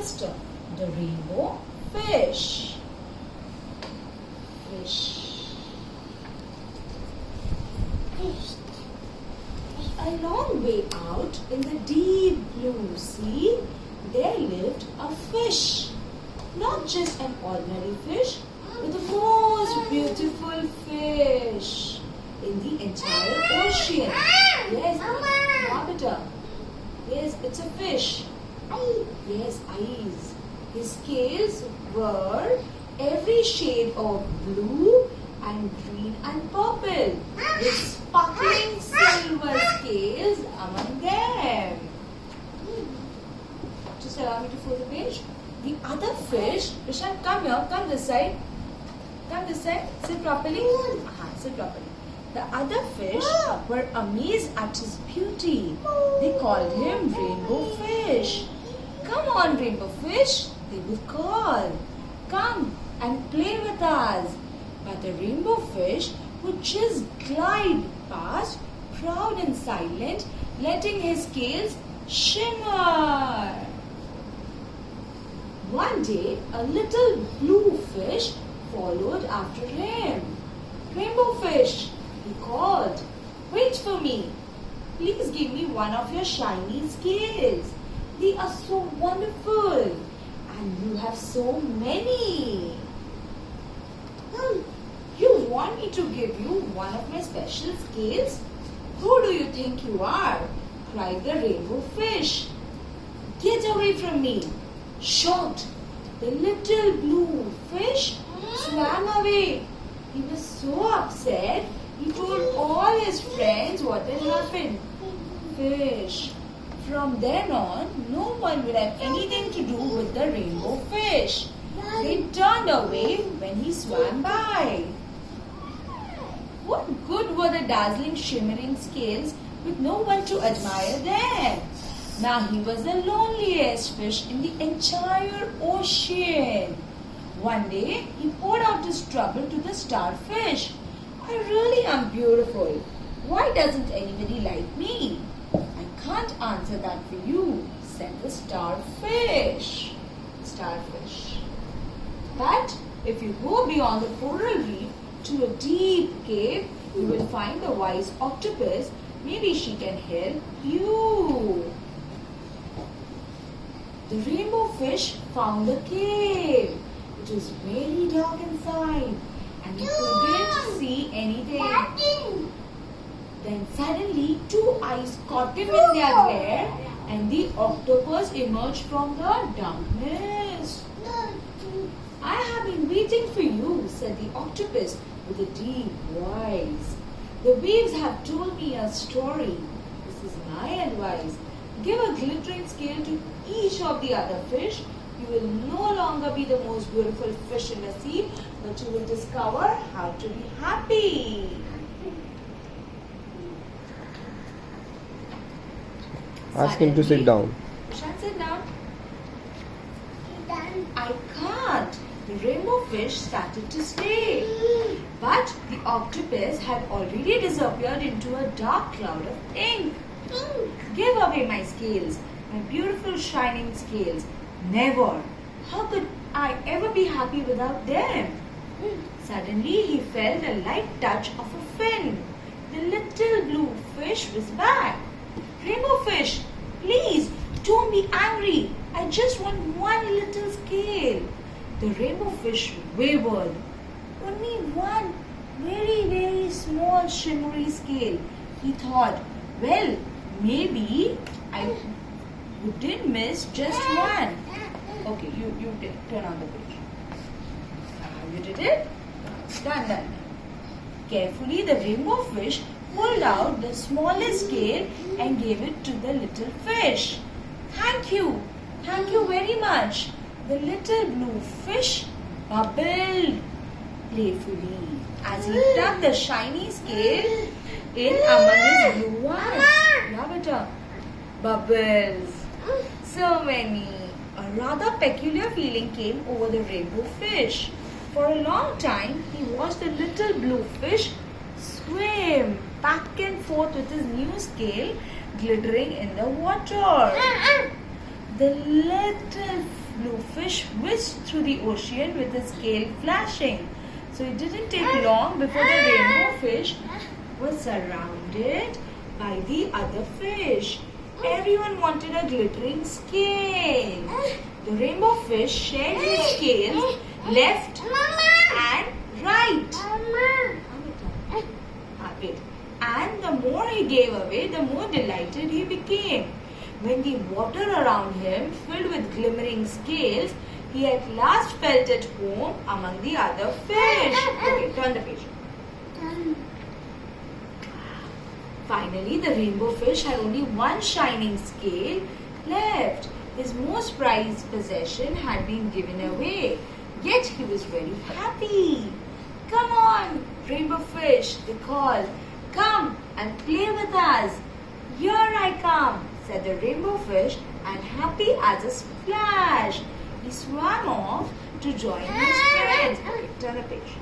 sister, the rainbow fish. Fish. A long way out in the deep blue sea, there lived a fish. Not just an ordinary fish, but the most beautiful fish in the entire ocean. Yes, Mama. Yes, it's a fish. Yes, eyes. His scales were every shade of blue and green and purple, with sparkling silver scales among them. Just allow me to fold the page. The other fish, Prashant, come here, come this side. Come this side, sit properly. Sit properly. The other fish were amazed at his beauty. They called him Rainbow Fish. Come on, Rainbow Fish, they would call. Come and play with us. But the Rainbow Fish would just glide past, proud and silent, letting his scales shimmer. One day, a little blue fish followed after him. Rainbow Fish, he called, wait for me. Please give me one of your shiny scales. They are so wonderful and you have so many. You want me to give you one of my special scales? Who do you think you are? Cried the Rainbow Fish. Get away from me. Shocked, the little blue fish swam away. He was so upset, he told all his friends what had happened. Fish. From then on, no one would have anything to do with the Rainbow Fish. They turned away when he swam by. What good were the dazzling, shimmering scales with no one to admire them? Now he was the loneliest fish in the entire ocean. One day, he poured out his trouble to the starfish. I really am beautiful. Why doesn't anybody like me? I can't answer that for you, said the starfish. Starfish. But if you go beyond the coral reef to a deep cave, you will find the wise octopus. Maybe she can help you. The Rainbow Fish found the cave. It was very dark inside and he couldn't see anything. Then suddenly 2 eyes caught him in their glare and the octopus emerged from the darkness. I have been waiting for you, said the octopus with a deep voice. The waves have told me a story. This is my advice. Give a glittering scale to each of the other fish. You will no longer be the most beautiful fish in the sea, but you will discover how to be happy. Ask him to sit down. Prashant, sit down. I can't. The Rainbow Fish started to stay. But the octopus had already disappeared into a dark cloud of ink. Give away my scales, my beautiful shining scales. Never. How could I ever be happy without them? Suddenly he felt a light touch of a fin. The little blue fish was back. Rainbow Fish, please don't be angry. I just want one little scale. The Rainbow Fish wavered. Only one very, very small shimmery scale. He thought, well, maybe I did miss just one. Okay, you did. Turn on the page. You did it? Done. Carefully, the Rainbow Fish pulled out the smallest scale and gave it to the little fish. Thank you very much. The little blue fish bubbled playfully as he tucked the shiny scale in among his blue ones. Yeah, beta. Bubbles. So many. A rather peculiar feeling came over the Rainbow Fish. For a long time, he watched the little blue fish swim back and forth with his new scale glittering in the water. The little blue fish whisked through the ocean with his scale flashing. So it didn't take long before the rainbow fish was surrounded by the other fish. Everyone wanted a glittering scale. The rainbow fish shared his scales left and right. And the more he gave away, the more delighted he became. When the water around him filled with glimmering scales, he at last felt at home among the other fish. Okay, turn the page. Finally, the rainbow fish had only one shining scale left. His most prized possession had been given away. Yet he was very happy. Come on, rainbow fish, they called. Come and play with us. Here I come, said the rainbow fish, and happy as a splash, he swam off to join his friends. Okay, turn a page.